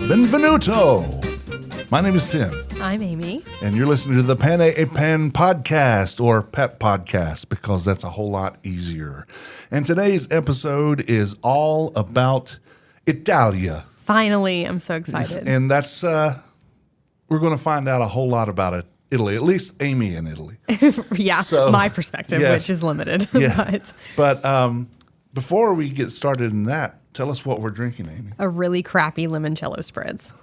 Benvenuto. My name is Tim. I'm Amy. And you're listening to the Pan a Pan podcast, or PEP podcast, because that's a whole lot easier. And today's episode is all about Italia. Finally, I'm so excited. And that's, we're going to find out a whole lot about it. Italy, at least Amy in Italy. Yeah, so, my perspective, yes, which is limited. Yeah. But before we get started in that, tell us what we're drinking, Amy. A really crappy limoncello spritz.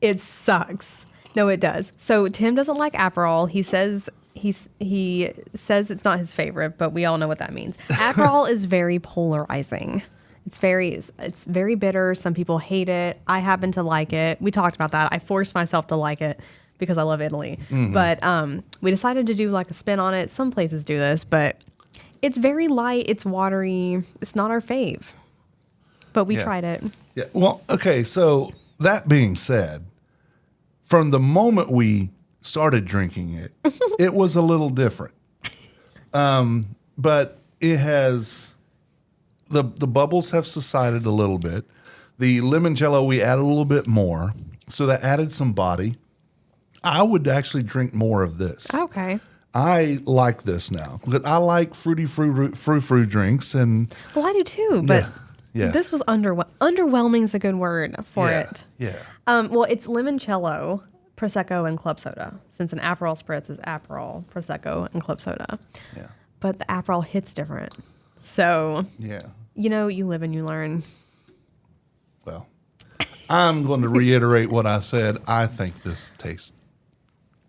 It sucks. No, it does. So Tim doesn't like Aperol. He says it's not his favorite, but we all know what that means. Aperol is very polarizing. It's very bitter. Some people hate it. I happen to like it. We talked about that. I forced myself to like it because I love Italy. Mm-hmm. But we decided to do like a spin on it. Some places do this, but it's very light. It's watery. It's not our fave. But we tried it. Yeah. Well, okay. So that being said, from the moment we started drinking it, it was a little different. But it has, the bubbles have subsided a little bit. The limoncello, we added a little bit more. So that added some body. I would actually drink more of this. Okay. I like this now because I like fruity frou drinks. And well, I do too, but yeah. This was underwhelming is a good word for it. Yeah. Well, it's limoncello, Prosecco, and club soda. Since an Aperol spritz is Aperol, Prosecco, and club soda. Yeah. But the Aperol hits different. So, you live and you learn. Well, I'm going to reiterate what I said. I think this tastes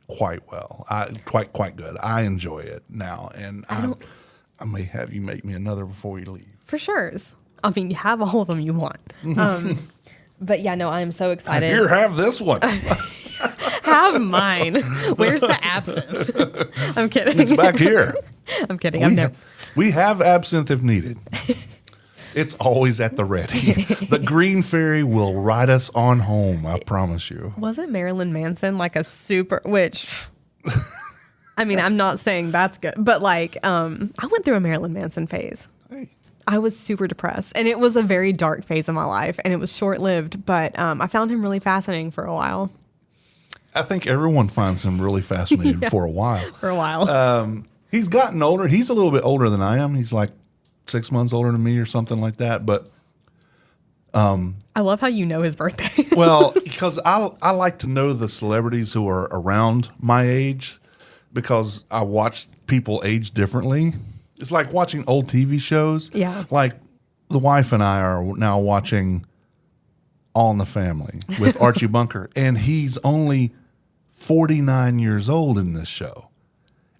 quite well. Quite good. I enjoy it now, and I may have you make me another before you leave. For sure. I mean, you have all of them you want. But yeah, no, I'm so excited. Here, have this one. Have mine. Where's the absinthe? I'm kidding. It's back here. I'm kidding. We have absinthe if needed. It's always at the ready. The Green Fairy will ride us on home, I promise you. Wasn't Marilyn Manson like a super, which, I mean, I'm not saying that's good, but like, I went through a Marilyn Manson phase. Hey. I was super depressed, and it was a very dark phase of my life, and it was short-lived, but I found him really fascinating for a while. I think everyone finds him really fascinating for a while. For a while. He's gotten older. He's a little bit older than I am. He's like 6 months older than me or something like that. But I love how you know his birthday. Well, because I like to know the celebrities who are around my age because I watch people age differently. It's like watching old TV shows. Yeah. Like the wife and I are now watching All in the Family with Archie Bunker, and he's only 49 years old in this show,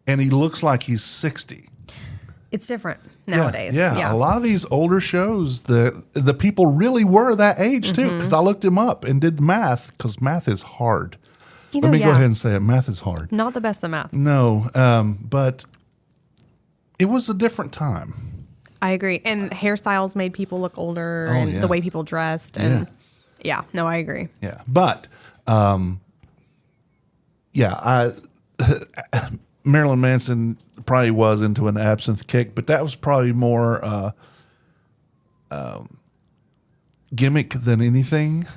and he looks like he's 60. It's different nowadays. Yeah. A lot of these older shows, the people really were that age too, because I looked him up and did math, because math is hard. Let me go ahead and say it. Math is hard. Not the best of math. No, but it was a different time. I agree. And hairstyles made people look older, and the way people dressed. And I agree. Yeah. But, Marilyn Manson probably was into an absinthe kick, but that was probably more gimmick than anything.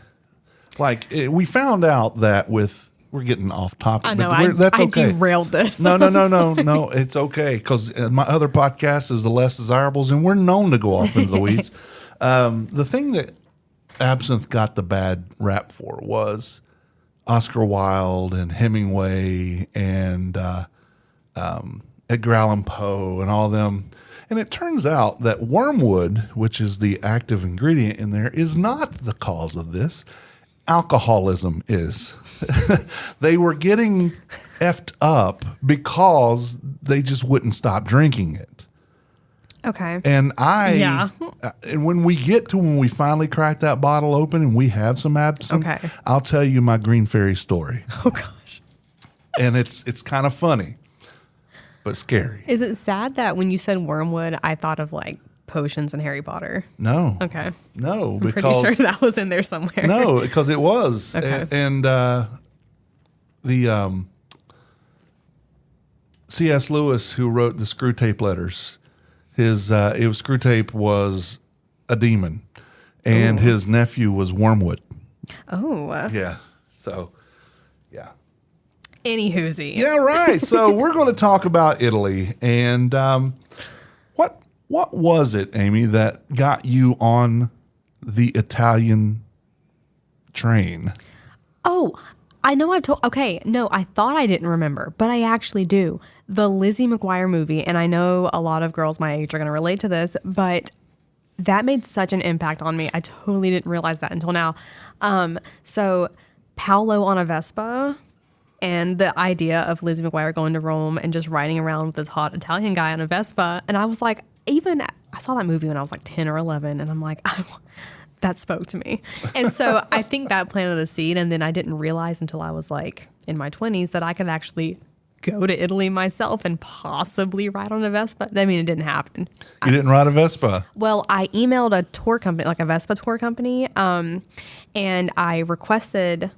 Like, we found out that we're getting off topic. I know. That's okay. I derailed this. No. It's okay, because my other podcast is The Less Desirables, and we're known to go off into the weeds. The thing that absinthe got the bad rap for was Oscar Wilde and Hemingway and Edgar Allan Poe and all of them. And it turns out that wormwood, which is the active ingredient in there, is not the cause of this. Alcoholism is. They were getting effed up because they just wouldn't stop drinking it. Okay. And and when we finally crack that bottle open and we have some absinthe, I'll tell you my Green Fairy story. Oh gosh. And it's kind of funny, but scary. Is it sad that when you said wormwood, I thought of like potions in Harry Potter? No. Okay. No, I'm pretty sure that was in there somewhere. No, because it was. Okay. And the C.S. Lewis, who wrote the Screw Tape Letters, Screw Tape was a demon, and his nephew was Wormwood. Oh. Yeah. So, yeah. Any whoozy. Yeah, right. So we're going to talk about Italy, and what was it, Amy, that got you on the Italian train? Oh, I know I've told. Okay, no, I thought I didn't remember, but I actually do. The Lizzie McGuire movie, and I know a lot of girls my age are going to relate to this, but that made such an impact on me. I totally didn't realize that until now. So Paolo on a Vespa, and the idea of Lizzie McGuire going to Rome and just riding around with this hot Italian guy on a Vespa, and I was like, I saw that movie when I was like 10 or 11, and I'm like, that spoke to me. And so I think that planted the seed. And then I didn't realize until I was like in my 20s that I could actually go to Italy myself and possibly ride on a Vespa. I mean, it didn't happen. You didn't ride a Vespa? Well, I emailed a tour company, like a Vespa tour company, and I requested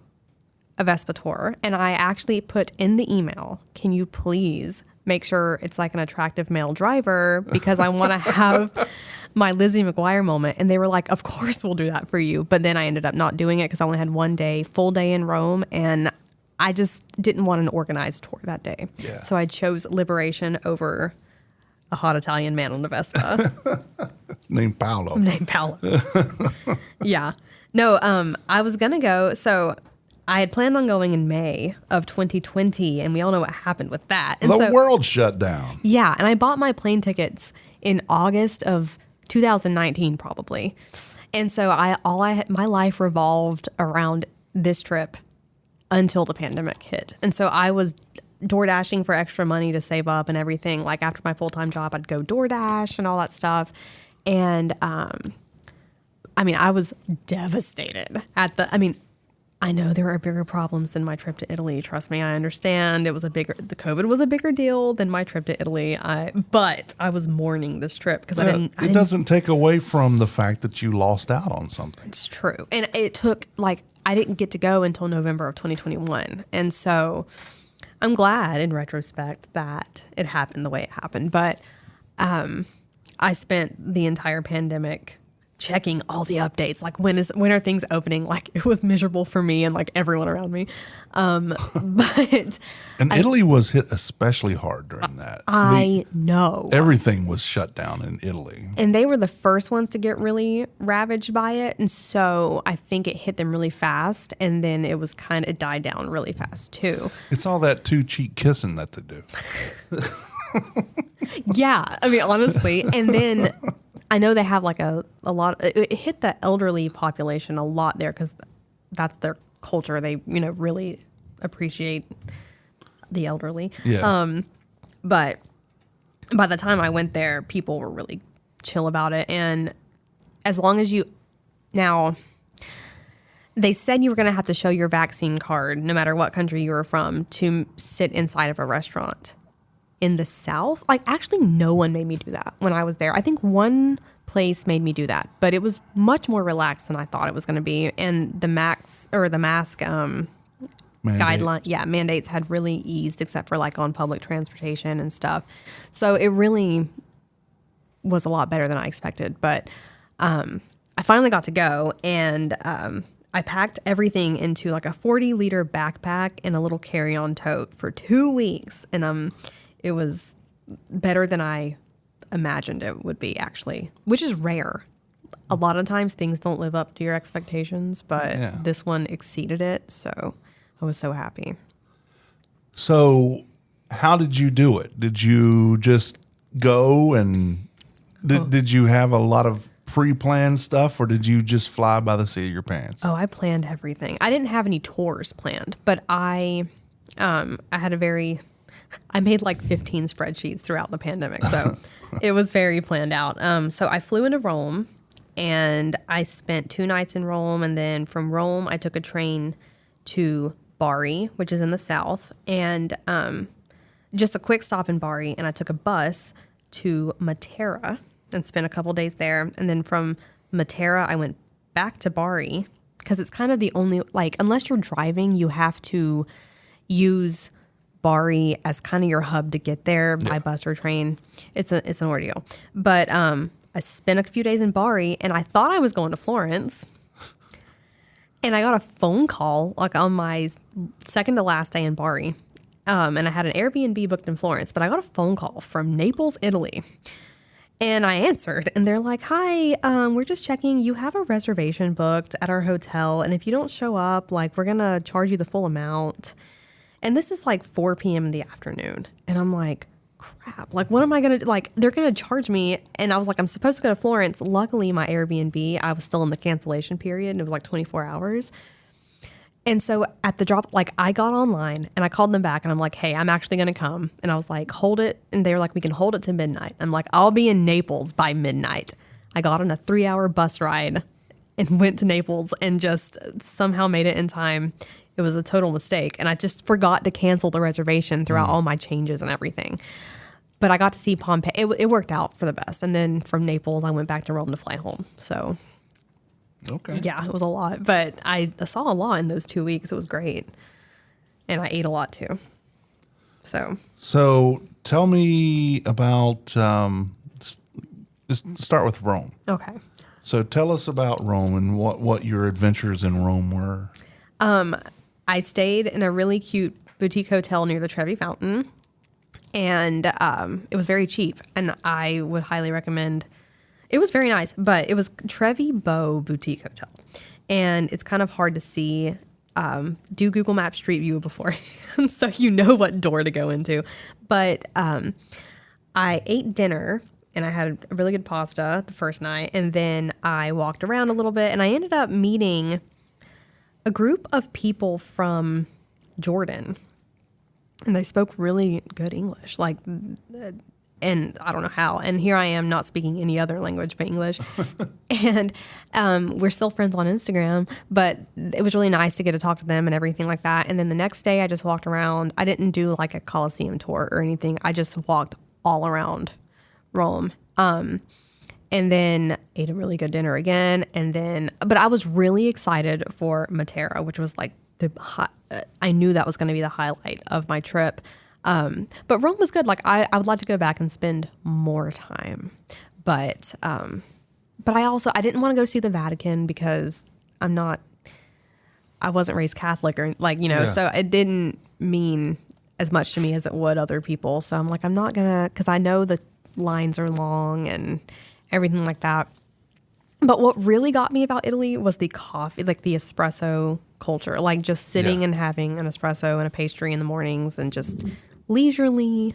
a Vespa tour. And I actually put in the email, can you please make sure it's like an attractive male driver, because I want to have my Lizzie McGuire moment. And they were like, of course we'll do that for you. But then I ended up not doing it because I only had one day, full day in Rome. And I just didn't want an organized tour that day. Yeah. So I chose Liberation over a hot Italian man on a Vespa. Named Paolo. Named Paolo. Yeah. No, I was going to go. So I had planned on going in May of 2020, and we all know what happened with that. And The world shut down. Yeah, and I bought my plane tickets in August of 2019, probably. And so my life revolved around this trip until the pandemic hit. And so I was door dashing for extra money to save up and everything. Like after my full-time job, I'd go DoorDash and all that stuff. And I mean, I was devastated I know there are bigger problems than my trip to Italy. Trust me, I understand. The COVID was a bigger deal than my trip to Italy. But I was mourning this trip because It doesn't take away from the fact that you lost out on something. It's true. And it took I didn't get to go until November of 2021. And so I'm glad in retrospect that it happened the way it happened. But I spent the entire pandemic checking all the updates, like when are things opening. Like it was miserable for me and like everyone around me. But Italy was hit especially hard during that. I know Everything was shut down in Italy. and they were the first ones to get really ravaged by it, and so I think it hit them really fast, and then it died down really fast too. It's all that two-cheek kissing that they do. Yeah, I mean honestly, and then I know they have like a lot. It hit the elderly population a lot there because that's their culture. They really appreciate the elderly. Yeah. But by the time I went there, people were really chill about it. And as long as they said you were going to have to show your vaccine card, no matter what country you were from, to sit inside of a restaurant. In the South, actually no one made me do that when I was there. I think one place made me do that, but it was much more relaxed than I thought it was going to be. And the mask mandates had really eased, except for on public transportation and stuff. So it really was a lot better than I expected. But I finally got to go, and I packed everything into a 40-liter backpack and a little carry-on tote for 2 weeks, and it was better than I imagined it would be, actually, which is rare. A lot of times things don't live up to your expectations, but This one exceeded it, so I was so happy. So how did you do it? Did you just go and did you have a lot of pre-planned stuff, or did you just fly by the seat of your pants? Oh, I planned everything. I didn't have any tours planned, but I made 15 spreadsheets throughout the pandemic, so it was very planned out. So I flew into Rome, and I spent 2 nights in Rome, and then from Rome I took a train to Bari, which is in the south, and just a quick stop in Bari, and I took a bus to Matera and spent a couple days there, and then from Matera I went back to Bari because it's kind of the only unless you're driving, you have to use Bari as kind of your hub to get there by bus or train. It's an ordeal. But I spent a few days in Bari, and I thought I was going to Florence. And I got a phone call like on my second to last day in Bari. And I had an Airbnb booked in Florence, but I got a phone call from Naples, Italy. And I answered, and they're like, hi, we're just checking. You have a reservation booked at our hotel. And if you don't show up, like, we're going to charge you the full amount. And this is like 4 p.m. in the afternoon. And I'm like, crap, like, what am I going to, like, they're going to charge me. And I was like, I'm supposed to go to Florence. Luckily, my Airbnb, I was still in the cancellation period, and it was like 24 hours. And so at the drop, like, I got online and I called them back and I'm like, hey, I'm actually going to come. And I was like, hold it. And they were like, we can hold it to midnight. I'm like, I'll be in Naples by midnight. I got on a 3-hour bus ride and went to Naples and just somehow made it in time. It was a total mistake. And I just forgot to cancel the reservation throughout all my changes and everything. But I got to see Pompeii. It worked out for the best. And then from Naples, I went back to Rome to fly home. So, Okay. yeah, it was a lot. But I saw a lot in those 2 weeks. It was great. And I ate a lot too. So tell me about, just start with Rome. okay. So tell us about Rome and what your adventures in Rome were. I stayed in a really cute boutique hotel near the Trevi Fountain. And it was very cheap. And I would highly recommend. It was very nice, but it was Trevi Beau Boutique Hotel. And it's kind of hard to see. Do Google Maps Street View beforehand so you know what door to go into. But I ate dinner and I had a really good pasta the first night. And then I walked around a little bit and I ended up meeting a group of people from Jordan. And they spoke really good English, like, and I don't know how. And here I am not speaking any other language but English. And we're still friends on Instagram, but it was really nice to get to talk to them and everything like that. And then the next day I just walked around. I didn't do like a Colosseum tour or anything. I just walked all around Rome. And then ate a really good dinner again. And then, but I was really excited for Matera, which was like I knew that was going to be the highlight of my trip. But Rome was good. Like I would like to go back and spend more time, but I didn't want to go see the Vatican because I wasn't raised Catholic or so it didn't mean as much to me as it would other people. So I'm like, I'm not gonna, cause I know the lines are long and everything like that. But what really got me about Italy was the coffee, like the espresso culture, like just sitting and having an espresso and a pastry in the mornings and just leisurely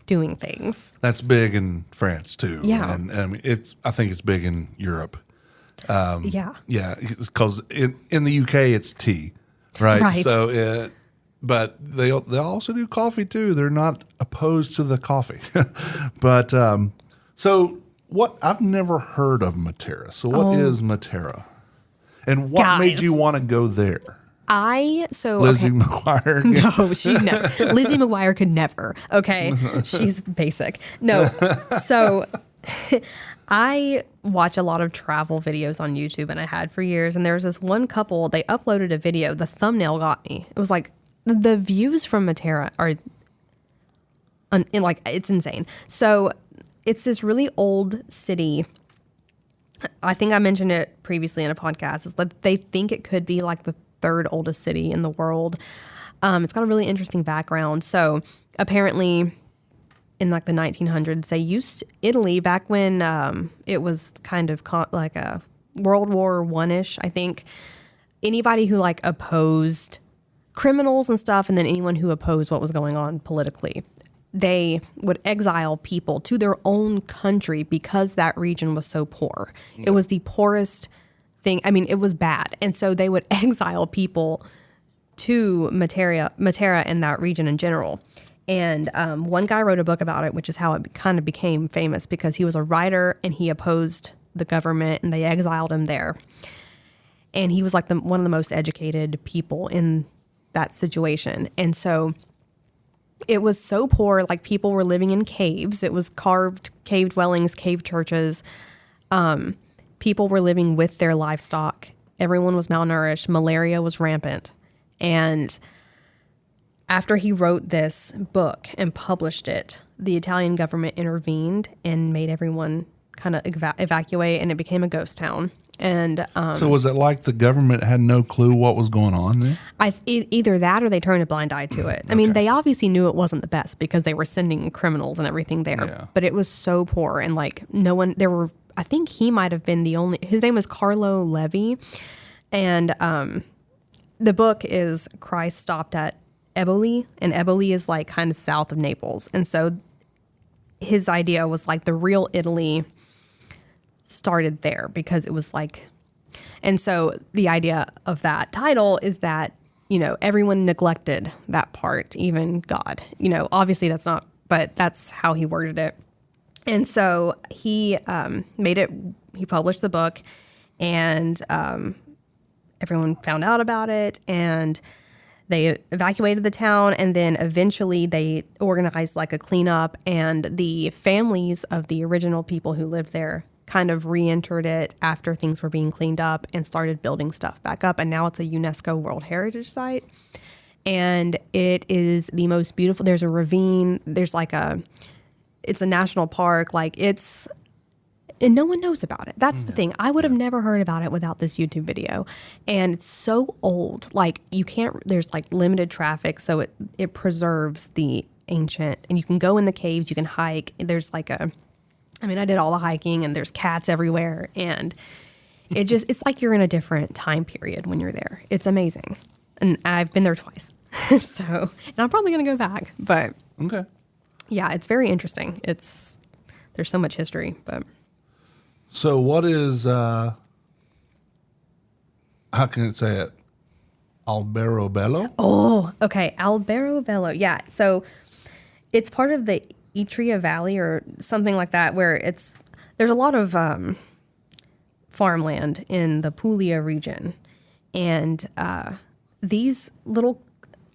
doing things. That's big in France too. Yeah. And I mean, I think it's big in Europe. Yeah. Yeah. Because in the UK, it's tea, right? Right. So, but they also do coffee too. They're not opposed to the coffee. But so what, I've never heard of Matera. So what is Matera? And what made you want to go there? Lizzie McGuire? No, she's never. Lizzie McGuire could never. Okay. She's basic. No. So I watch a lot of travel videos on YouTube, and I had for years. And there was this one couple, they uploaded a video. The thumbnail got me. It was like the views from Matera are it's insane. So it's this really old city. I think I mentioned it previously in a podcast. It's that they think it could be like the third oldest city in the world. It's got a really interesting background. So apparently in like the 1900s, they used Italy back when it was kind of like a World War I-ish, I think. Anybody who like opposed criminals and stuff, and then anyone who opposed what was going on politically, they would exile people to their own country because that region was so poor. Yeah. It was the poorest thing. I mean, it was bad. And so they would exile people to Matera and that region in general. And one guy wrote a book about it, which is how it kind of became famous, because he was a writer and he opposed the government and they exiled him there. And he was like one of the most educated people in that situation. And so it was so poor, like people were living in caves. It was carved cave dwellings, cave churches. People were living with their livestock. Everyone was malnourished. Malaria was rampant. And after he wrote this book and published it, the Italian government intervened and made everyone kind of evacuate, and it became a ghost town. And So was it like the government had no clue what was going on there? either that or they turned a blind eye to it. I mean, they obviously knew it wasn't the best because they were sending criminals and everything there. Yeah. But it was so poor, and like no one. There were. I think he might have been the only. His name was Carlo Levi, and the book is Christ stopped at Eboli, and Eboli is like kind of south of Naples, and so his idea was like the real Italy started there because it was like, and so the idea of that title is that, you know, everyone neglected that part, even God, you know, obviously that's not, but that's how he worded it. And so he he published the book, and everyone found out about it, and they evacuated the town, and then eventually they organized like a cleanup, and the families of the original people who lived there kind of re-entered it after things were being cleaned up and started building stuff back up. And now it's a UNESCO World Heritage Site. And it is the most beautiful. There's a ravine. There's like it's a national park. Like and no one knows about it. That's the thing. I would have never heard about it without this YouTube video. And it's so old. Like there's like limited traffic. So it preserves the ancient, and you can go in the caves, you can hike. There's like I did all the hiking, and there's cats everywhere. And it's like you're in a different time period when you're there. It's amazing. And I've been there twice. And I'm probably going to go back, but Okay. yeah, it's very interesting. There's so much history, but So what is, how can it say it? Alberobello? oh, okay. Alberobello. Yeah. So it's part of the Etria Valley or something like that, where there's a lot of farmland in the Puglia region. And these little,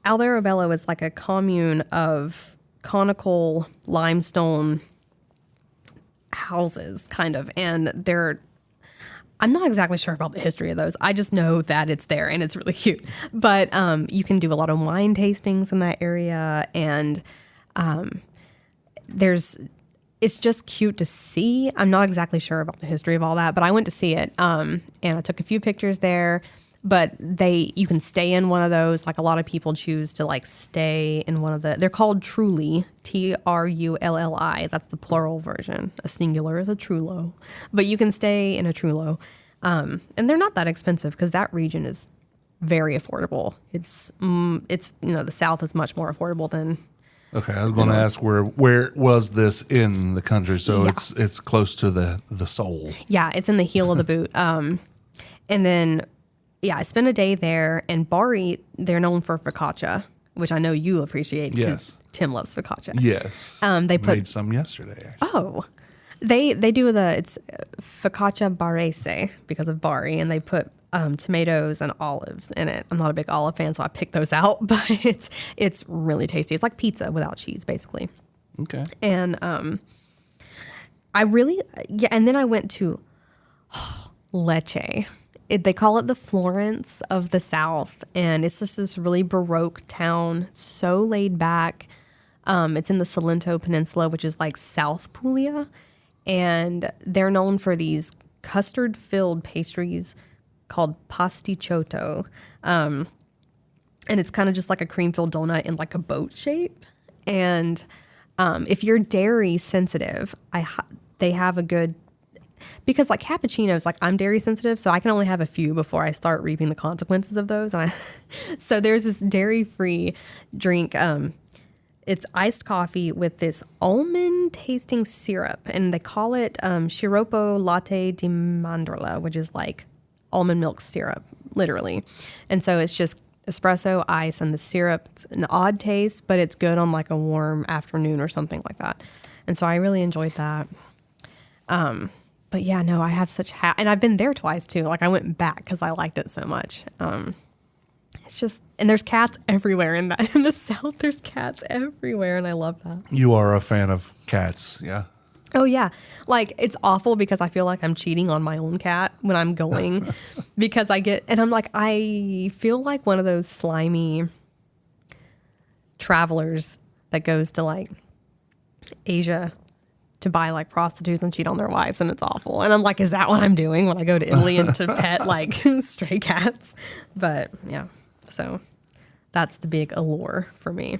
Alberobello is like a commune of conical limestone houses, kind of. And I'm not exactly sure about the history of those. I just know that it's there and it's really cute. But you can do a lot of wine tastings in that area, and it's just cute to see. I'm not exactly sure about the history of all that, but I went to see it, and I took a few pictures there. But you can stay in one of those. Like a lot of people choose to like stay in one of they're called Trulli, Trulli. That's the plural version. A singular is a Trullo, but you can stay in a Trullo, and they're not that expensive because that region is very affordable. It's the South is much more affordable than. Okay, I was going to ask where was this in the country? So Yeah. it's close to the soul. Yeah, it's in the heel of the boot. And then, yeah, I spent a day there. And Bari, they're known for focaccia, which I know you appreciate because Yes. Tim loves focaccia. Yes. They made some yesterday. Actually. Oh, they do it's focaccia barese because of Bari, and they put tomatoes and olives in it. I'm not a big olive fan, so I picked those out, but it's really tasty. It's like pizza without cheese, basically. Okay. And and then I went to Lecce. They call it the Florence of the South, and it's just this really Baroque town, so laid back. It's in the Salento Peninsula, which is like South Puglia, and they're known for these custard-filled pastries called pasticciotto, and it's kind of just like a cream-filled donut in like a boat shape. And if you're dairy sensitive, they have a good, because like cappuccinos, like I'm dairy sensitive, so I can only have a few before I start reaping the consequences of those. So there's this dairy-free drink. It's iced coffee with this almond tasting syrup, and they call it Sciroppo Latte di Mandorla, which is like almond milk syrup, literally. And so it's just espresso, ice, and the syrup. It's an odd taste, but it's good on like a warm afternoon or something like that. And so I really enjoyed that. But yeah, no, I have such and I've been there twice too. Like I went back because I liked it so much. It's just, and there's cats everywhere in the South. There's cats everywhere, and I love that. You are a fan of cats, yeah? Oh yeah, like it's awful because I feel like I'm cheating on my own cat when I'm going because I'm like, I feel like one of those slimy travelers that goes to like Asia to buy like prostitutes and cheat on their wives, and it's awful. And I'm like, is that what I'm doing when I go to Italy and to pet like stray cats? But yeah, so that's the big allure for me.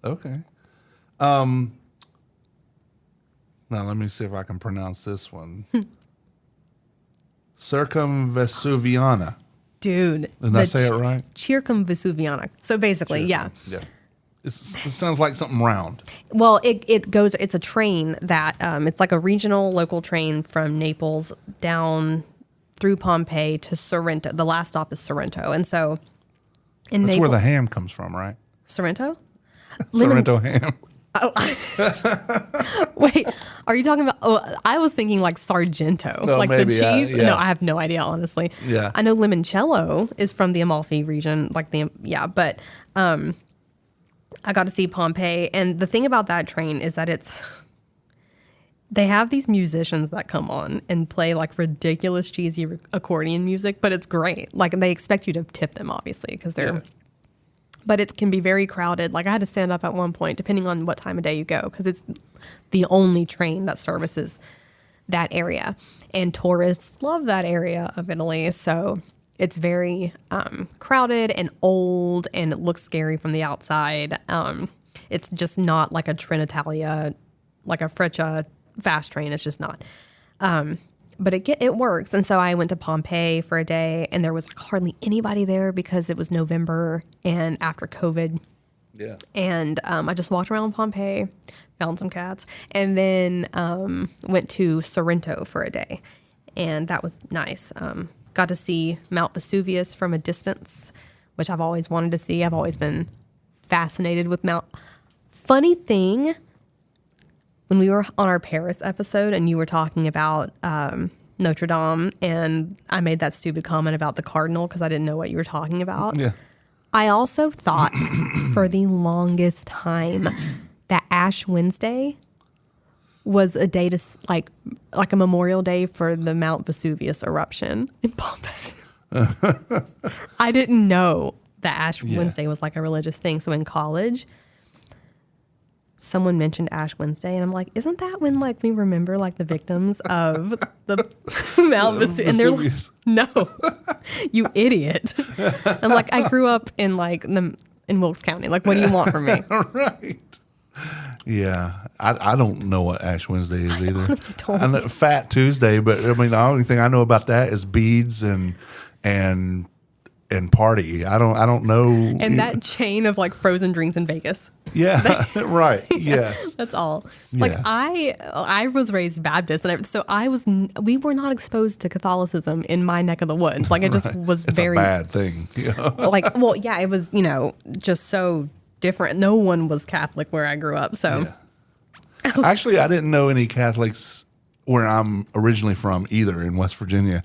Okay. Now let me see if I can pronounce this one. Circumvesuviana. Dude. Did I say it right? Circumvesuviana. So basically, yeah. Yeah. It sounds like something round. Well, it's a train that, it's like a regional local train from Naples down through Pompeii to Sorrento. The last stop is Sorrento. And so in That's Naples. where the ham comes from, right? Sorrento? Sorrento ham. Wait, are you talking about? Oh, I was thinking like Sargento, No, like maybe, the cheese. yeah. No, I have no idea, honestly. Yeah. I know limoncello is from the Amalfi region, but I got to see Pompeii, and the thing about that train is that they have these musicians that come on and play like ridiculous cheesy accordion music, but it's great. Like they expect you to tip them, obviously, because they're. Yeah. But it can be very crowded. Like I had to stand up at one point, depending on what time of day you go, because it's the only train that services that area. And tourists love that area of Italy. So it's very crowded and old, and it looks scary from the outside. It's just not like a Trenitalia, like a Freccia fast train. It's just not. But it works. And so I went to Pompeii for a day, and there was like hardly anybody there because it was November and after COVID. Yeah. And I just walked around Pompeii, found some cats, and then went to Sorrento for a day. And that was nice. Got to see Mount Vesuvius from a distance, which I've always wanted to see. I've always been fascinated with Mount. Funny thing, when we were on our Paris episode and you were talking about Notre Dame, and I made that stupid comment about the cardinal because I didn't know what you were talking about. Yeah. I also thought for the longest time that Ash Wednesday was a day to like a Memorial Day for the Mount Vesuvius eruption in Pompeii. I didn't know that Ash Wednesday was like a religious thing. So in college, someone mentioned Ash Wednesday, and I'm like, isn't that when like we remember like the victims of the Mount Vesuvius? And they're like, no, you idiot. I'm like, I grew up in like in Wilkes County. Like, what do you want from me? Right. Yeah. I don't know what Ash Wednesday is either. honestly don't. I know Fat Tuesday, but I mean the only thing I know about that is beads and party. I don't know. And that chain of like frozen drinks in Vegas. Yeah, right. Yes. That's all. Like Yeah. I was raised Baptist, and so we were not exposed to Catholicism in my neck of the woods. Like it just was It's very a bad thing. You know? like, well, yeah, it was, just so different. No one was Catholic where I grew up. So Yeah. Actually, I didn't know any Catholics where I'm originally from either in West Virginia.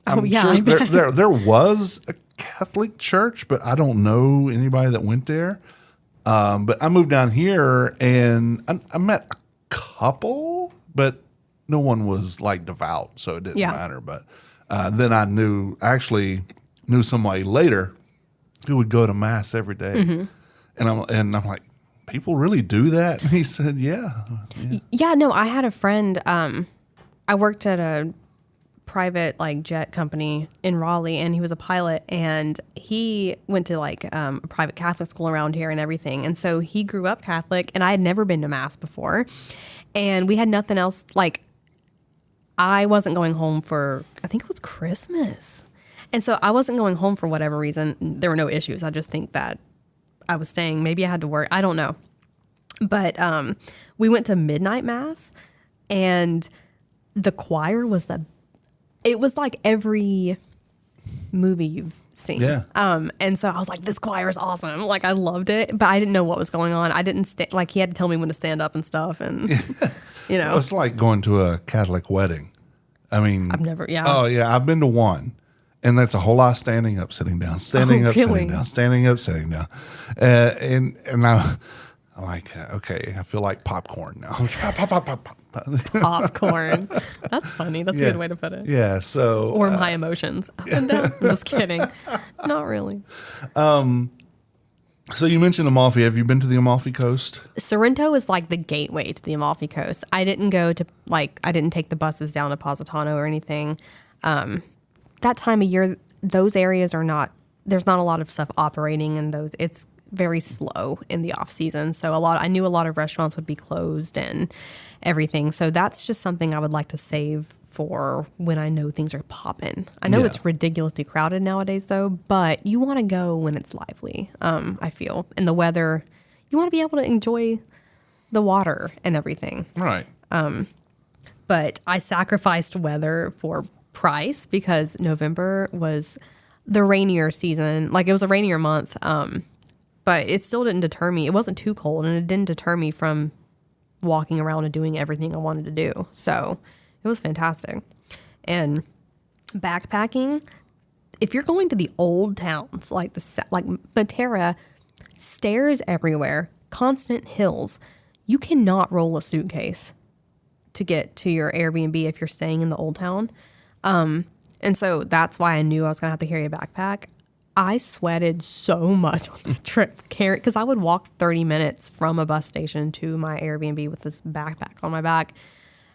I'm yeah, I bet. there was a Catholic church, but I don't know anybody that went there. But I moved down here and I met a couple, but no one was like devout, so it didn't matter. But then I actually knew somebody later who would go to mass every day. Mm-hmm. And I'm like, people really do that? And he said, yeah. Yeah, no, I had a friend. I worked at a private like jet company in Raleigh, and he was a pilot, and he went to like a private Catholic school around here and everything. And so he grew up Catholic, and I had never been to mass before, and we had nothing else. Like I wasn't going home for, I think it was Christmas. And so I wasn't going home for whatever reason. There were no issues. I just think that I was staying. Maybe I had to work. I don't know. But we went to midnight mass, and the choir was it was like every movie you've seen. Yeah. And so I was like, this choir is awesome. Like I loved it, but I didn't know what was going on. I didn't like he had to tell me when to stand up and stuff. And, It's like going to a Catholic wedding. I mean, I've never, yeah. Oh, yeah. I've been to one. And that's a whole lot of standing up, sitting down, standing up, really? sitting down, standing up, sitting down. And I'm like, okay, I feel like popcorn now. Pop, pop, pop, pop. Popcorn. That's funny. That's a good way to put it. Yeah. So, Or my emotions. Up and down. I'm just kidding. Not really. So you mentioned Amalfi. Have you been to the Amalfi Coast? Sorrento is like the gateway to the Amalfi Coast. I didn't go to I didn't take the buses down to Positano or anything. That time of year, those areas are not. There's not a lot of stuff operating in those. It's very slow in the off season. So I knew a lot of restaurants would be closed and everything. So that's just something I would like to save for when I know things are popping. I know it's ridiculously crowded nowadays though, but you want to go when it's lively. I feel, and the weather, you want to be able to enjoy the water and everything. Right. But I sacrificed weather for price because November was the rainier season. Like it was a rainier month. But it still didn't deter me. It wasn't too cold and it didn't deter me from walking around and doing everything I wanted to do. So it was fantastic. And backpacking, if you're going to the old towns like Matera, stairs everywhere, constant hills, you cannot roll a suitcase to get to your Airbnb if you're staying in the old town. And so that's why I knew I was going to have to carry a backpack. I sweated so much on the trip because I would walk 30 minutes from a bus station to my Airbnb with this backpack on my back.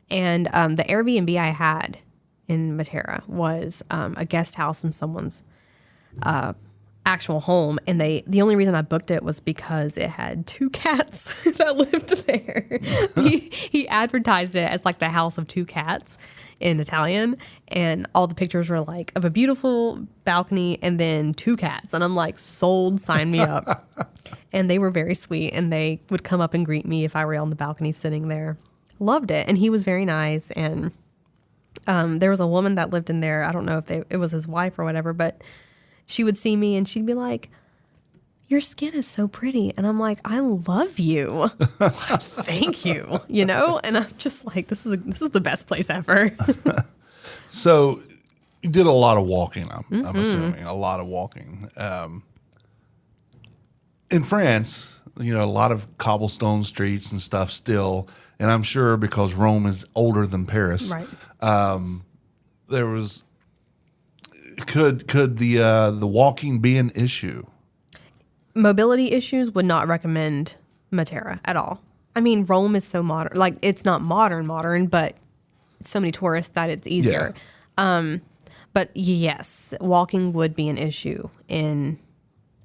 And the Airbnb I had in Matera was a guest house in someone's actual home. And the only reason I booked it was because it had 2 cats that lived there. He advertised it as like the house of 2 cats in Italian, and all the pictures were like of a beautiful balcony and then 2 cats, and I'm like, sold, sign me up. And they were very sweet, and they would come up and greet me if I were on the balcony sitting there. Loved it. And he was very nice. And there was a woman that lived in there. I don't know if it was his wife or whatever, but she would see me and she'd be like, your skin is so pretty. And I'm like, I love you. Thank you. You know? And I'm just like, this is the best place ever. So you did a lot of walking, I'm assuming, a lot of walking. In France, you know, a lot of cobblestone streets and stuff still, and I'm sure because Rome is older than Paris. Right. There was could the walking be an issue? Mobility issues, would not recommend Matera at all. I mean, Rome is so modern. Like, it's not modern, but so many tourists that it's easier. Yeah. But yes, walking would be an issue in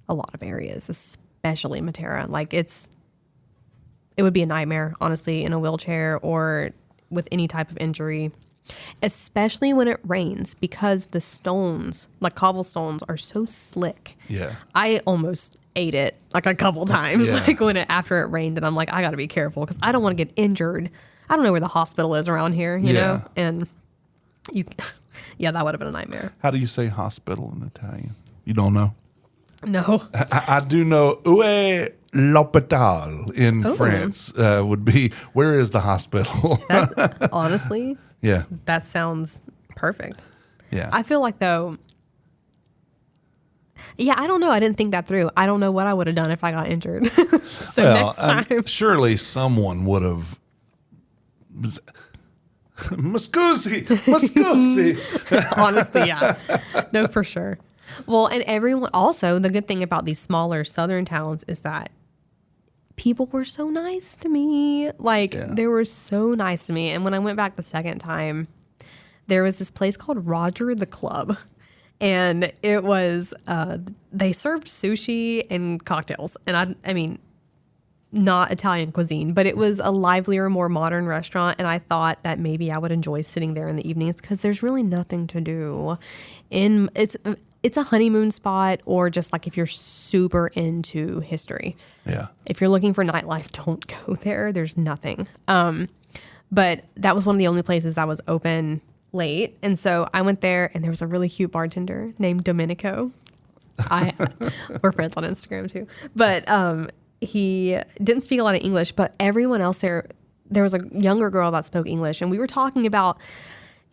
a lot of areas, especially Matera. Like, it would be a nightmare, honestly, in a wheelchair or with any type of injury, especially when it rains, because the stones, like cobblestones, are so slick. Yeah. I almost ate it like a couple times, like after it rained, and I'm like, I got to be careful because I don't want to get injured. I don't know where the hospital is around here, you know? And that would have been a nightmare. How do you say hospital in Italian? You don't know? No. I do know où est l'hôpital in France would be, where is the hospital? Honestly, that sounds perfect. Yeah. I feel like, though, I don't know. I didn't think that through. I don't know what I would have done if I got injured. So next time. Surely someone would have. Muscusi. Honestly, yeah. No, for sure. Well, and everyone, also, the good thing about these smaller southern towns is that people were so nice to me. Like, they were so nice to me. And when I went back the second time, there was this place called Roger the Club. And it was, they served sushi and cocktails. And I mean, not Italian cuisine, but it was a livelier, more modern restaurant. And I thought that maybe I would enjoy sitting there in the evenings because there's really nothing to do. It's a honeymoon spot, or just like if you're super into history. Yeah. If you're looking for nightlife, don't go there. There's nothing. But that was one of the only places that was open late. And so I went there, and there was a really cute bartender named Domenico. We're friends on Instagram too. But he didn't speak a lot of English, but everyone else there was a younger girl that spoke English. And we were talking about,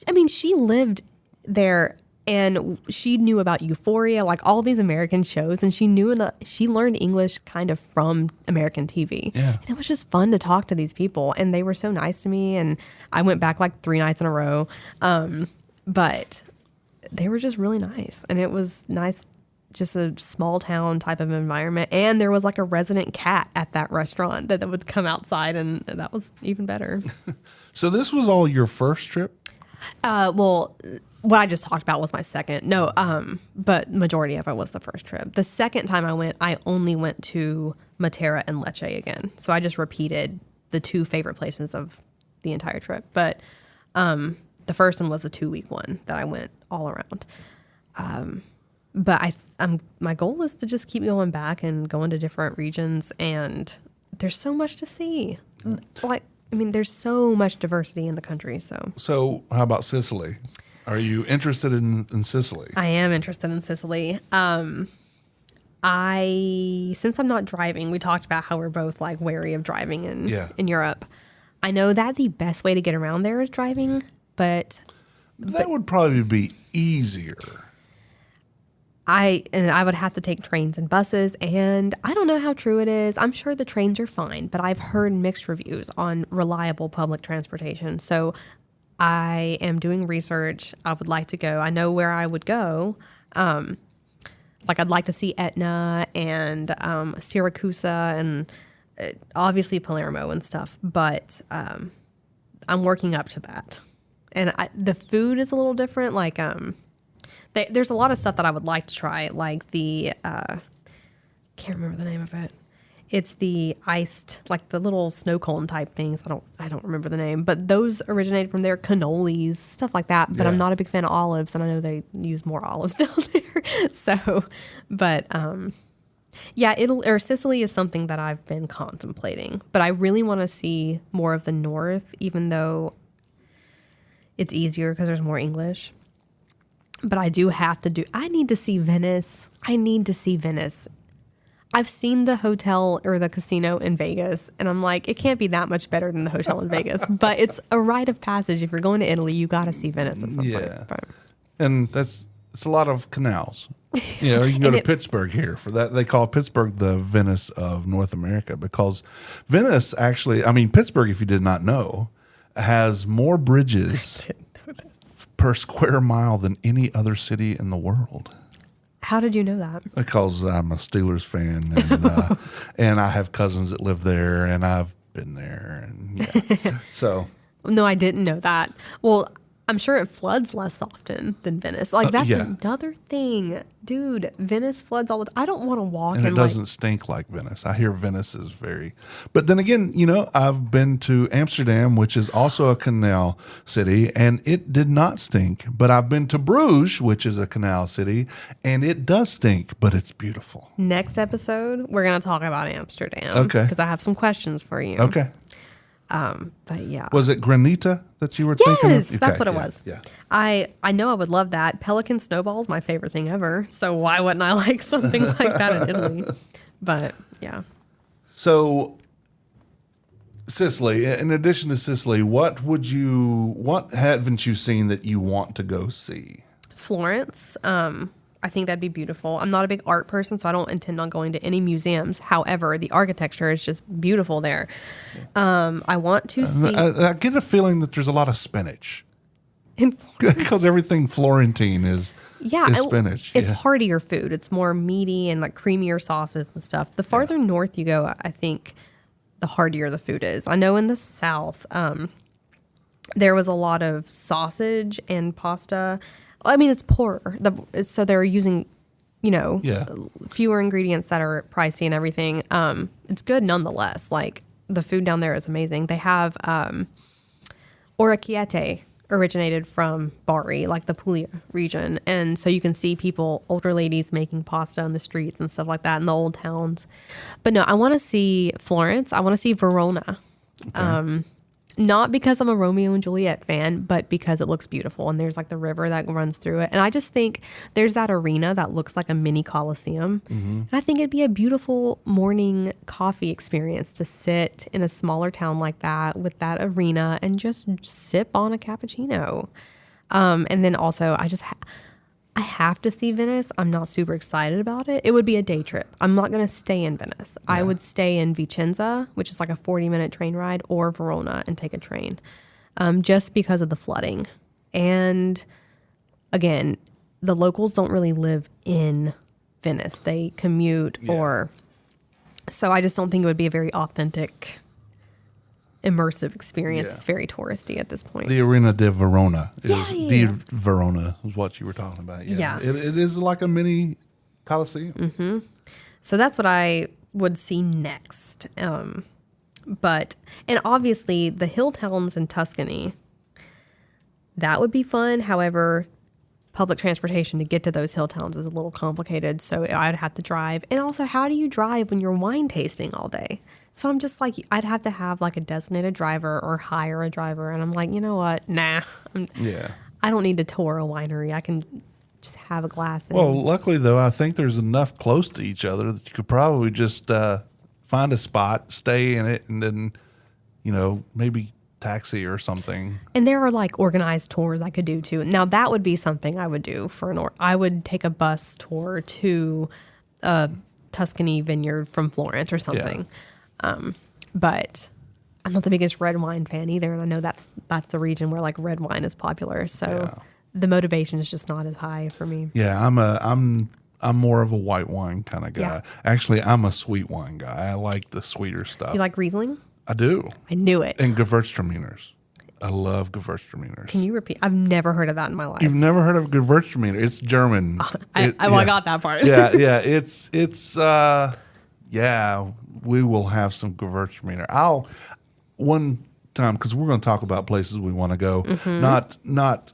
I mean, she lived there and she knew about Euphoria, like all these American shows. And she learned English kind of from American TV. Yeah. And it was just fun to talk to these people. And they were so nice to me. And I went back like 3 nights in a row. But they were just really nice. And it was nice just a small town type of environment. And there was like a resident cat at that restaurant that would come outside, and that was even better. So this was all your first trip? Well, what I just talked about was my second. No, but majority of it was the first trip. The second time I went, I only went to Matera and Lecce again. So I just repeated the 2 favorite places of the entire trip. But the first one was a 2-week one that I went all around. But my goal is to just keep going back and going to different regions. And there's so much to see. There's so much diversity in the country. So how about Sicily? Are you interested in Sicily? I am interested in Sicily. Since I'm not driving, we talked about how we're both like wary of driving in Europe. I know that the best way to get around there is driving, but that would probably be easier. I would have to take trains and buses, and I don't know how true it is. I'm sure the trains are fine, but I've heard mixed reviews on reliable public transportation. So I am doing research. I would like to go. I know where I would go. I'd like to see Etna and Siracusa and obviously Palermo and stuff, but I'm working up to that. And the food is a little different. There's a lot of stuff that I would like to try, like the can't remember the name of it. It's the iced, like the little snow cone type things. I don't remember the name, but those originated from there. Cannolis, stuff like that. But I'm not a big fan of olives, and I know they use more olives down there. So, but Sicily is something that I've been contemplating. But I really want to see more of the north, even though it's easier because there's more English. But I need to see Venice. I've seen the hotel or the casino in Vegas, and I'm like, it can't be that much better than the hotel in Vegas. But it's a rite of passage. If you're going to Italy, you got to see Venice at some point. But, and it's a lot of canals. You can go to Pittsburgh here for that. They call Pittsburgh the Venice of North America because Venice actually, Pittsburgh, if you did not know, has more bridges per square mile than any other city in the world. How did you know that? Because I'm a Steelers fan, and and I have cousins that live there, and I've been there, and so. No, I didn't know that. Well, I'm sure it floods less often than Venice. That's another thing, dude. Venice floods all the time. I don't want to walk. And it doesn't stink like Venice. I hear Venice is very. But then again, I've been to Amsterdam, which is also a canal city, and it did not stink. But I've been to Bruges, which is a canal city, and it does stink, but it's beautiful. Next episode, we're going to talk about Amsterdam. Okay. Because I have some questions for you. Okay. But yeah. Was it Granita that you were thinking of? Yes, that's what it was. Yeah. I know I would love that. Pelican snowball is my favorite thing ever. So why wouldn't I like something like that in Italy? But yeah. So Sicily, in addition to Sicily, what haven't you seen that you want to go see? Florence. I think that'd be beautiful. I'm not a big art person, so I don't intend on going to any museums. However, the architecture is just beautiful there. I want to see. I get a feeling that there's a lot of spinach. Because everything Florentine is spinach. It's heartier food. It's more meaty and like creamier sauces and stuff. The farther north you go, I think the heartier the food is. I know in the south, there was a lot of sausage and pasta. It's poorer. So they're using, fewer ingredients that are pricey and everything. It's good nonetheless. Like the food down there is amazing. They have orecchiette originated from Bari, like the Puglia region. And so you can see older ladies making pasta on the streets and stuff like that in the old towns. But no, I want to see Florence. I want to see Verona. Okay. Not because I'm a Romeo and Juliet fan, but because it looks beautiful and there's like the river that runs through it. And I just think there's that arena that looks like a mini Colosseum. Mm-hmm. And I think it'd be a beautiful morning coffee experience to sit in a smaller town like that with that arena and just sip on a cappuccino. And then also I have to see Venice. I'm not super excited about it. It would be a day trip. I'm not going to stay in Venice. Yeah. I would stay in Vicenza, which is like a 40-minute train ride, or Verona and take a train, just because of the flooding. And again, the locals don't really live in Venice. They commute or so I just don't think it would be a very authentic, immersive experience. Yeah. It's very touristy at this point. The Arena de Verona is Yeah. the Verona is what you were talking about. Yeah. It is like a mini Coliseum. So that's what I would see next. And obviously the hill towns in Tuscany, that would be fun. However, public transportation to get to those hill towns is a little complicated. So I'd have to drive. And also, how do you drive when you're wine tasting all day? So I'm just like, I'd have to have like a designated driver or hire a driver. And I'm like, you know what? Nah. I don't need to tour a winery. I can just have a glass. Well, luckily, though, I think there's enough close to each other that you could probably just find a spot, stay in it, and then, maybe taxi or something. And there are like organized tours I could do too. Now that would be something I would do I would take a bus tour to a Tuscany vineyard from Florence or something. But I'm not the biggest red wine fan either. And I know that's the region where like red wine is popular. So the motivation is just not as high for me. Yeah, I'm more of a white wine kind of guy. Yeah. Actually, I'm a sweet wine guy. I like the sweeter stuff. You like Riesling? I do. I knew it. And Gewürztraminers. I love Gewürztraminers. Can you repeat? I've never heard of that in my life. You've never heard of Gewürztraminer? It's German. I got that part. yeah. It's we will have some Gewürztraminer. One time, because we're going to talk about places we want to go. Not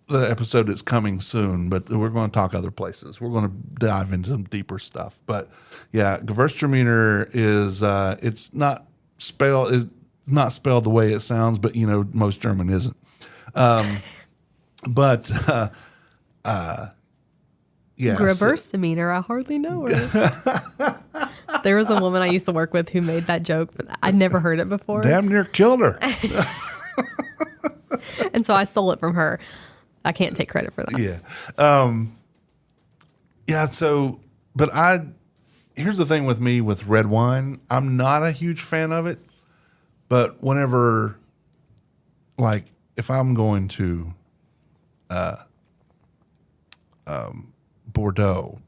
the episode that's coming soon, but we're going to talk other places. We're going to dive into some deeper stuff. But yeah, Gewürztraminer is it's not spelled the way it sounds, but most German isn't. Yeah. Gewürztraminer, I hardly know her. There was a woman I used to work with who made that joke, but I'd never heard it before. Damn near killed her. And so I stole it from her. I can't take credit for that. Yeah. So, but here's the thing with me with red wine. I'm not a huge fan of it, but whenever, like, if I'm going to Bordeaux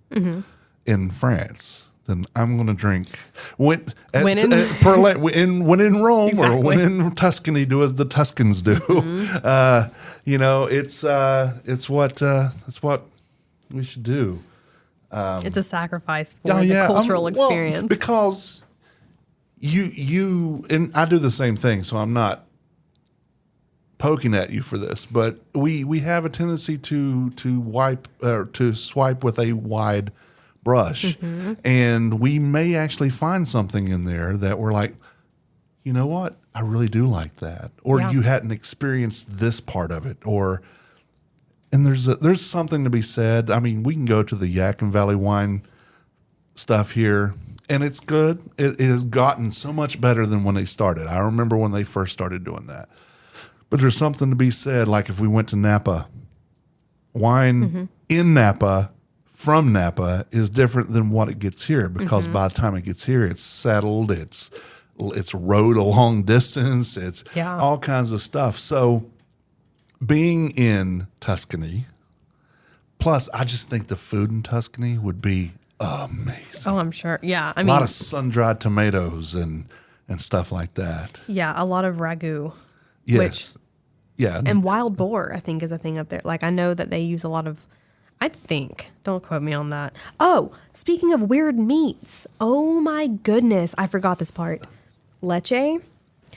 in France, then I'm going to drink when in Rome Exactly. or when in Tuscany, do as the Tuscans do. It's what we should do. It's a sacrifice for the cultural experience. Because you and I do the same thing, so I'm not poking at you for this, but we have a tendency to wipe or to swipe with a wide brush, and we may actually find something in there that we're like, you know what, I really do like that, or you hadn't experienced this part of it, and there's something to be said. I mean, we can go to the Yadkin Valley wine stuff here, and it's good. It has gotten so much better than when they started. I remember when they first started doing that. But there's something to be said, like if we went to Napa, wine in Napa from Napa is different than what it gets here, because by the time it gets here, it's settled, it's rode a long distance, it's all kinds of stuff. So being in Tuscany, plus I just think the food in Tuscany would be amazing. Oh, I'm sure. Yeah. I A mean, lot of sun-dried tomatoes and stuff like that. Yeah, a lot of ragu. Yes. And wild boar, I think, is a thing up there. Like, I know that they use a lot of, I think, don't quote me on that. Oh, speaking of weird meats. Oh my goodness. I forgot this part. Leche.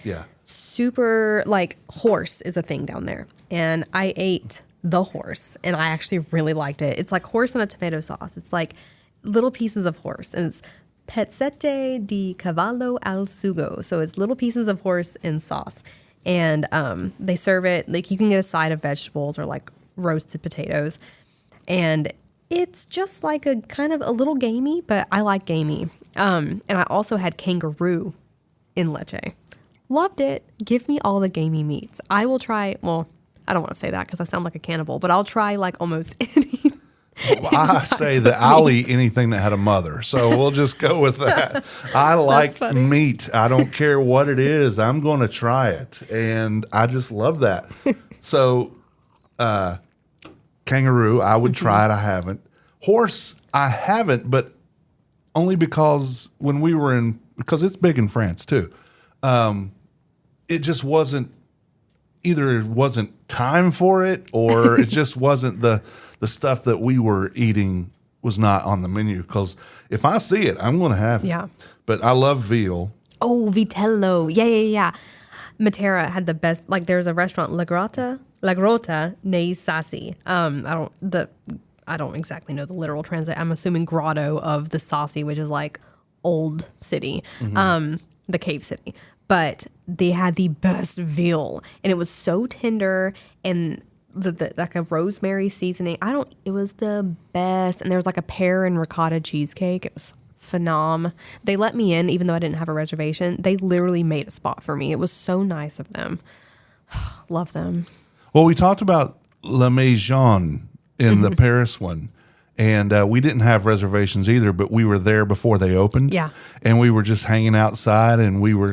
Yeah. Super, like, horse is a thing down there. And I ate the horse, and I actually really liked it. It's like horse in a tomato sauce. It's like little pieces of horse. And it's pezzette di cavallo al sugo. So it's little pieces of horse in sauce. And they serve it, like, you can get a side of vegetables or like roasted potatoes. And it's just like a kind of a little gamey, but I like gamey. And I also had kangaroo in leche. Loved it. Give me all the gamey meats. I will try, well, I don't want to say that because I sound like a cannibal, but I'll try like almost anything. Well, I say that I'll eat anything that had a mother, so we'll just go with that. I like meat. I don't care what it is. I'm going to try it, and I just love that. So, kangaroo, I would try it. I haven't. Horse, I haven't, but only because when we were because it's big in France too. It just wasn't, either it wasn't time for it, or it just wasn't the stuff that we were eating was not on the menu. Because if I see it, I'm going to have it. Yeah. But I love veal. Oh, vitello. Yeah. Matera had the best, like there's a restaurant, La Grota nei Sassi. I don't exactly know the literal translate. I'm assuming grotto of the Sassi, which is like old city, the cave city. But they had the best veal, and it was so tender, and the like a rosemary seasoning. It was the best. And there was like a pear and ricotta cheesecake. It was phenom. They let me in, even though I didn't have a reservation. They literally made a spot for me. It was so nice of them. Love them. Well, we talked about La Maison in the Paris one, and we didn't have reservations either, but we were there before they opened. Yeah. And we were just hanging outside, and we were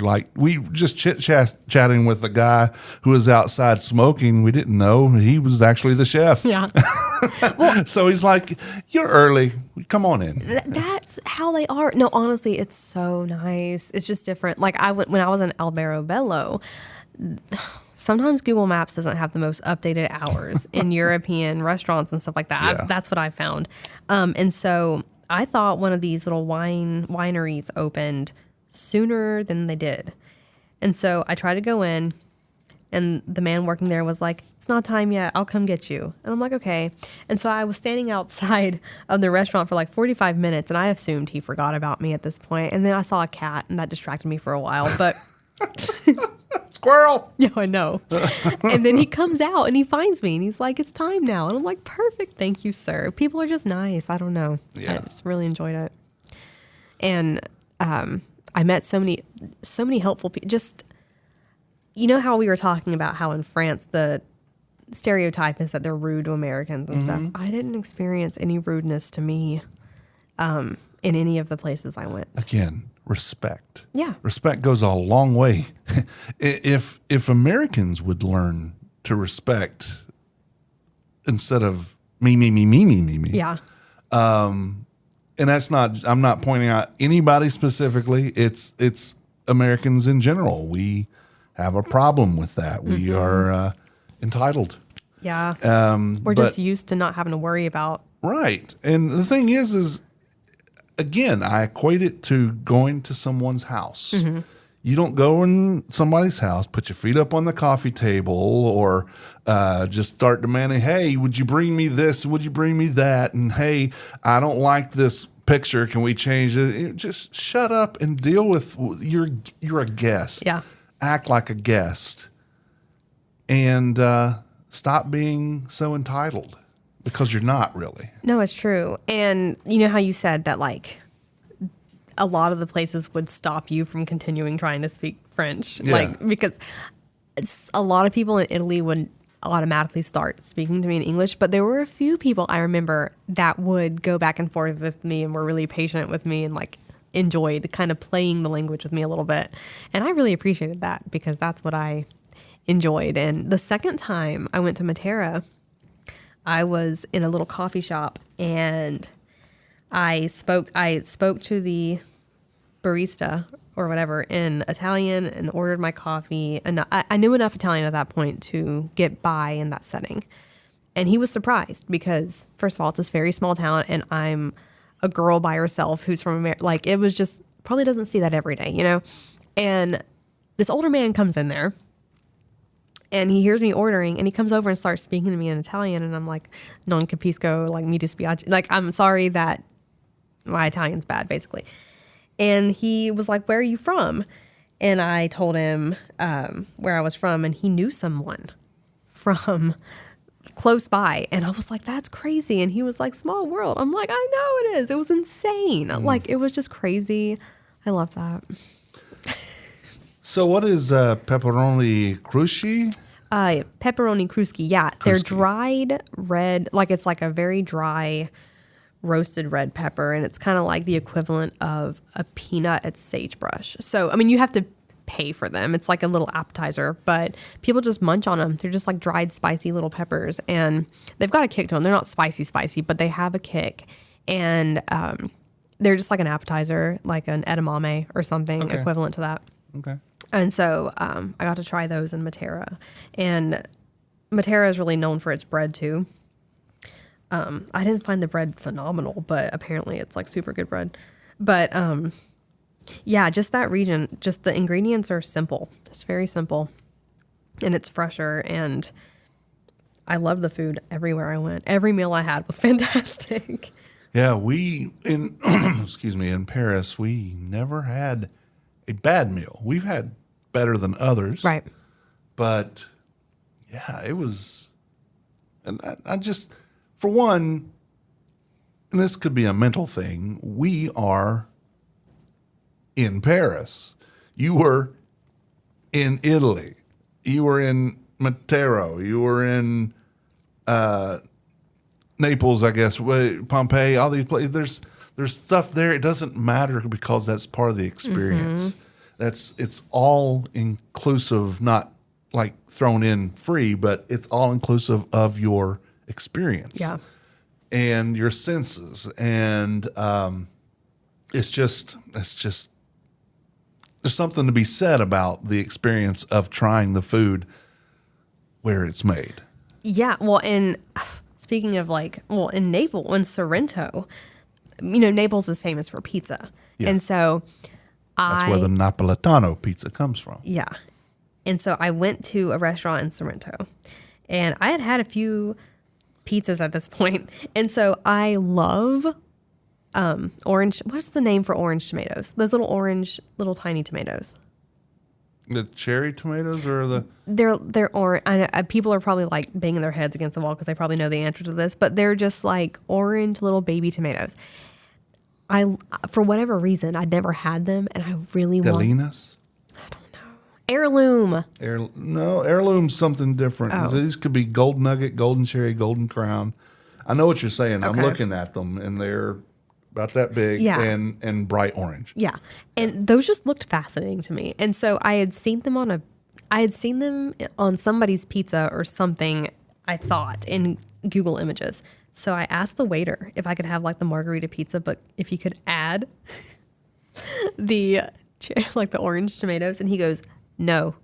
just chatting with the guy who was outside smoking. We didn't know he was actually the chef. Yeah. So he's like, "You're early. Come on in." That's how they are. No, honestly, it's so nice. It's just different. Like when I was in Albero Bello, sometimes Google Maps doesn't have the most updated hours in European restaurants and stuff like that. Yeah. That's what I found. And so I thought one of these little wineries opened sooner than they did. And so I tried to go in, and the man working there was like, "It's not time yet. I'll come get you." And I'm like, okay. And so I was standing outside of the restaurant for like 45 minutes, and I assumed he forgot about me at this point. And then I saw a cat, and that distracted me for a while. But Squirrel. yeah, I know. And then he comes out and he finds me and he's like, "It's time now." And I'm like, "Perfect. Thank you, sir." People are just nice. I don't know. Yeah. I just really enjoyed it. And I met so many helpful people. Just, you know how we were talking about how in France the stereotype is that they're rude to Americans and stuff. I didn't experience any rudeness to me in any of the places I went. Again, respect. Yeah. Respect goes a long way. If Americans would learn to respect instead of me. Yeah. And that's not, I'm not pointing out anybody specifically. It's Americans in general. We have a problem with that. We are entitled. Yeah. We're but- just used to not having to worry about. Right. And the thing is again, I equate it to going to someone's house. You don't go in somebody's house, put your feet up on the coffee table, or just start demanding, "Hey, would you bring me this? Would you bring me that? And hey, I don't like this picture. Can we change it?" Just shut up and deal with you're a guest. Yeah. Act like a guest. And stop being so entitled, because you're not really. No, it's true. And you know how you said that, like, a lot of the places would stop you from continuing trying to speak French. Yeah. Like, because a lot of people in Italy would automatically start speaking to me in English, but there were a few people I remember that would go back and forth with me and were really patient with me and like enjoyed kind of playing the language with me a little bit. And I really appreciated that, because that's what I enjoyed. And the second time I went to Matera, I was in a little coffee shop, and I spoke to the barista or whatever in Italian and ordered my coffee. And I knew enough Italian at that point to get by in that setting. And he was surprised because, first of all, it's this very small town, and I'm a girl by herself who's from America. Like, it was just, probably doesn't see that every day, you know? And this older man comes in there, and he hears me ordering, and he comes over and starts speaking to me in Italian. And I'm like, "Non capisco, like, mi dispiace." Like, I'm sorry that my Italian's bad, basically. And he was like, "Where are you from?" And I told him where I was from, and he knew someone from close by. And I was like, "That's crazy." And he was like, "Small world." I'm like, "I know it is." It was insane. Like, it was just crazy. I love that. So what is pepperoni cruci? Pepperoni krusky. Yeah. They're Krusky. dried red, like it's like a very dry roasted red pepper. And it's kind of like the equivalent of a peanut at sagebrush. So, I mean, you have to pay for them. It's like a little appetizer, but people just munch on them. They're just like dried, spicy little peppers, and they've got a kick to them. They're not spicy, but they have a kick, and they're just like an appetizer, like an edamame or something equivalent to that. Okay. And so I got to try those in Matera, and Matera is really known for its bread too. I didn't find the bread phenomenal, but apparently it's like super good bread. But yeah, just that region, just the ingredients are simple. It's very simple, and it's fresher, and I love the food everywhere I went. Every meal I had was fantastic. Yeah, we in excuse me, in Paris, we never had a bad meal. We've had better than others. Right. But yeah, it was, and I just, for one, and this could be a mental thing, we are in Paris. You were in Italy. You were in Matera. You were in Naples, I guess, Pompeii, all these places. There's stuff there. It doesn't matter because that's part of the experience. It's all inclusive, not like thrown in free, but it's all inclusive of your experience. Yeah. And your senses. And it's just there's something to be said about the experience of trying the food where it's made. Yeah. Well, and speaking of in Naples, in Sorrento, Naples is famous for pizza. Yeah. And so That's where the Napolitano pizza comes from. Yeah. And so I went to a restaurant in Sorrento, and I had a few pizzas at this point. And so I love orange. What's the name for orange tomatoes? Those little orange, little tiny tomatoes. The cherry tomatoes or the... They're orange. People are probably like banging their heads against the wall because they probably know the answer to this, but they're just like orange little baby tomatoes. For whatever reason, I'd never had them, and I really want... Galinas? I don't know. Heirloom. No, heirloom's something different. Oh. These could be golden nugget, golden cherry, golden crown. I know what you're saying. I'm Okay. looking at them, and they're about that big and bright orange. Yeah. And those just looked fascinating to me. And so I had seen them on somebody's pizza or something, I thought, in Google Images. So I asked the waiter if I could have like the margarita pizza, but if you could add the orange tomatoes, and he goes, "No."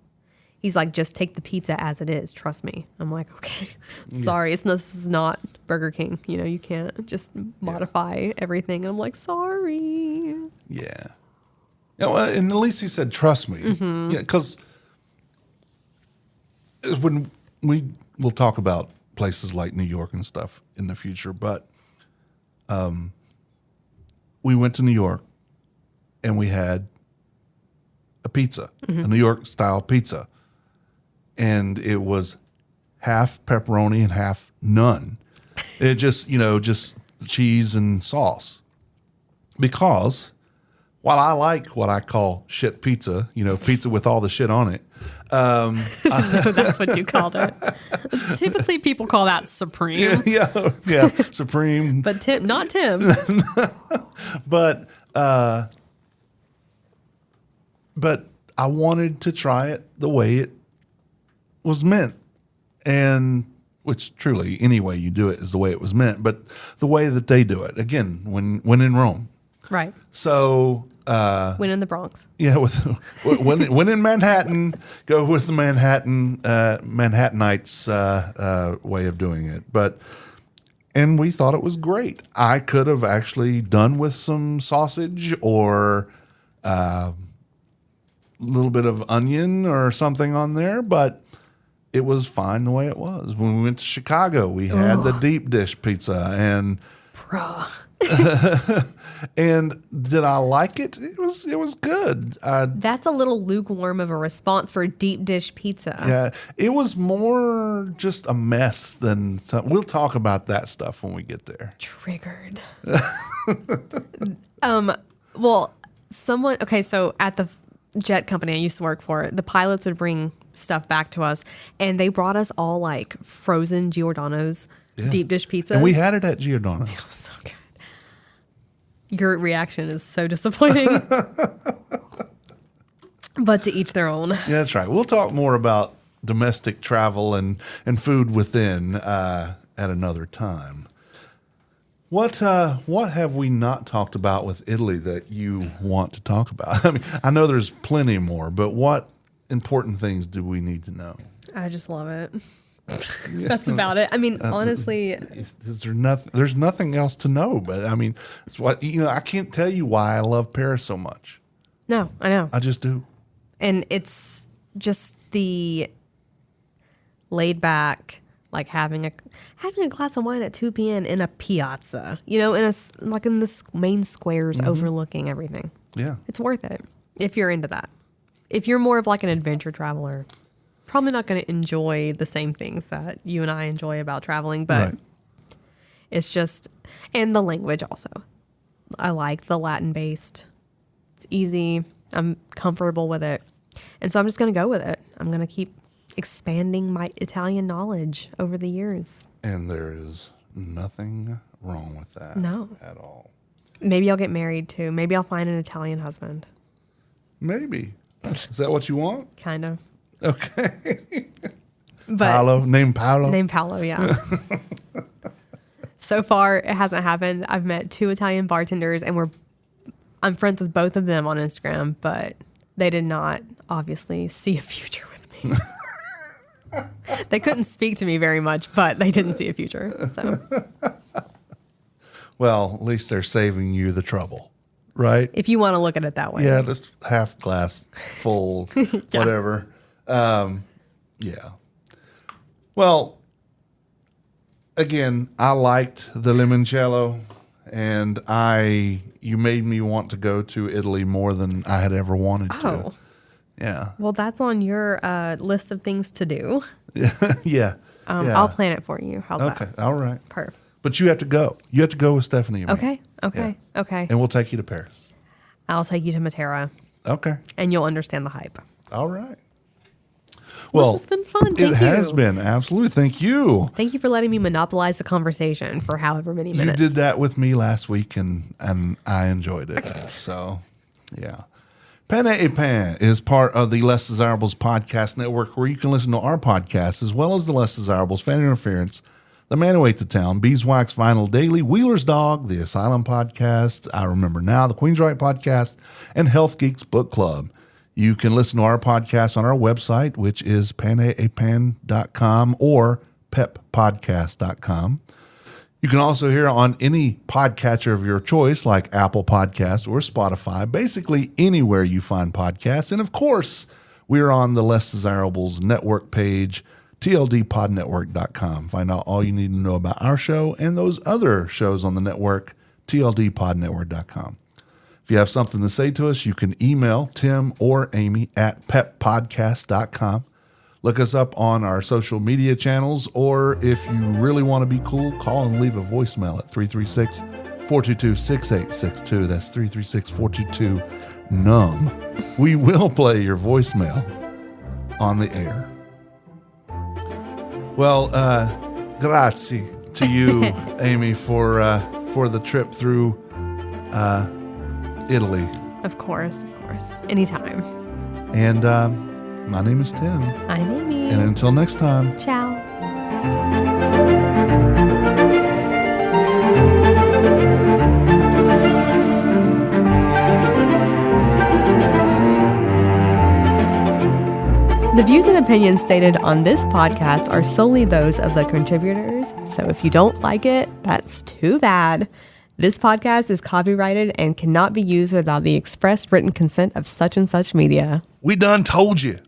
He's like, "Just take the pizza as it is. Trust me." I'm like, "Okay, sorry. This is not Burger King. You can't just modify everything." And I'm like, "Sorry." Yeah. Well, and at least he said, "Trust me." Mm-hmm. Yeah, because when we'll talk about places like New York and stuff in the future, but we went to New York and we had a pizza, a New York style pizza, and it was half pepperoni and half none. It just cheese and sauce. Because while I like what I call shit pizza, pizza with all the shit on it. That's what you called it. Typically, people call that supreme. Yeah, supreme. But not Tim. But I wanted to try it the way it was meant, and which truly any way you do it is the way it was meant. But the way that they do it, again, when in Rome, Right. so. When in the Bronx. Yeah, when in Manhattan, go with the Manhattanites' way of doing it. And we thought it was great. I could have actually done with some sausage or a little bit of onion or something on there, but it was fine the way it was. When we went to Chicago, we had the deep dish pizza, and Bruh. and did I like it? It was good. That's a little lukewarm of a response for deep dish pizza. Yeah, it was more just a mess than we'll talk about that stuff when we get there. Triggered. Well, so at the jet company I used to work for, the pilots would bring stuff back to us, and they brought us all like frozen Giordano's deep dish pizza. And we had it at Giordano. It was so good. Your reaction is so disappointing. But to each their own. Yeah, that's right. We'll talk more about domestic travel and food within at another time. What have we not talked about with Italy that you want to talk about? I mean, I know there's plenty more, but what important things do we need to know? I just love it. That's about it. I mean, honestly, there's nothing else to know, but I mean, it's what I can't tell you why I love Paris so much. no, I know. I just do. And it's just the laid back, like having a glass of wine at 2 p.m. in a piazza, in the main squares overlooking everything. Yeah. It's worth it if you're into that. If you're more of like an adventure traveler, probably not going to enjoy the same things that you and I enjoy about traveling, but Right. it's just, and the language also. I like the Latin based. It's easy. I'm comfortable with it. And so I'm just going to go with it. I'm going to keep expanding my Italian knowledge over the years. And there is nothing wrong with that. No. At all. Maybe I'll get married too. Maybe I'll find an Italian husband. Maybe. Is that what you want? Kind of. Okay. But Named Paolo? Named Paolo, yeah. So far, it hasn't happened. I've met 2 Italian bartenders, and I'm friends with both of them on Instagram, but they did not obviously see a future with me. They couldn't speak to me very much, but they didn't see a future. So Well, at least they're saving you the trouble, right? if you want to look at it that way. Yeah, just half glass full, whatever. Yeah. Well, again, I liked the limoncello, and you made me want to go to Italy more than I had ever wanted to. Oh, Yeah. well, that's on your list of things to do. Yeah. Yeah. I'll plan it for you. How's Okay. that? All right. Perf. But you have to go. You have to go with Stephanie and me. Okay. Okay. Yeah. Okay. And we'll take you to Paris. I'll take you to Matera, Okay. and you'll understand the hype. All right. Well, This has been fun. Thank it you. has been. Absolutely. Thank you. Thank you for letting me monopolize the conversation for however many You minutes. did that with me last week, and I enjoyed it. So, yeah. Pan et Pan is part of the Less Desirables podcast network, where you can listen to our podcast as well as the Less Desirables, Fan Interference, The Man Who Ate the Town, Beeswax Vinyl Daily, Wheeler's Dog, The Asylum Podcast, I Remember Now, The Queen's Right Podcast, and Health Geeks Book Club. You can listen to our podcast on our website, which is paneapan.com or peppodcast.com. You can also hear on any podcatcher of your choice, like Apple Podcasts or Spotify, basically anywhere you find podcasts. And of course, we're on the Less Desirables network page, tldpodnetwork.com. Find out all you need to know about our show and those other shows on the network, tldpodnetwork.com. If you have something to say to us, you can email Tim or Amy at peppodcast.com. Look us up on our social media channels, or if you really want to be cool, call and leave a voicemail at 336-422-6862. That's 336-422-NUMB. We will play your voicemail on the air. Well, grazie to you, Amy, for the trip through Italy. Of course. Anytime. And my name is Tim. I'm Amy. And until next time. Ciao. The views and opinions stated on this podcast are solely those of the contributors. So if you don't like it, that's too bad. This podcast is copyrighted and cannot be used without the express written consent of such and such media. We done told you.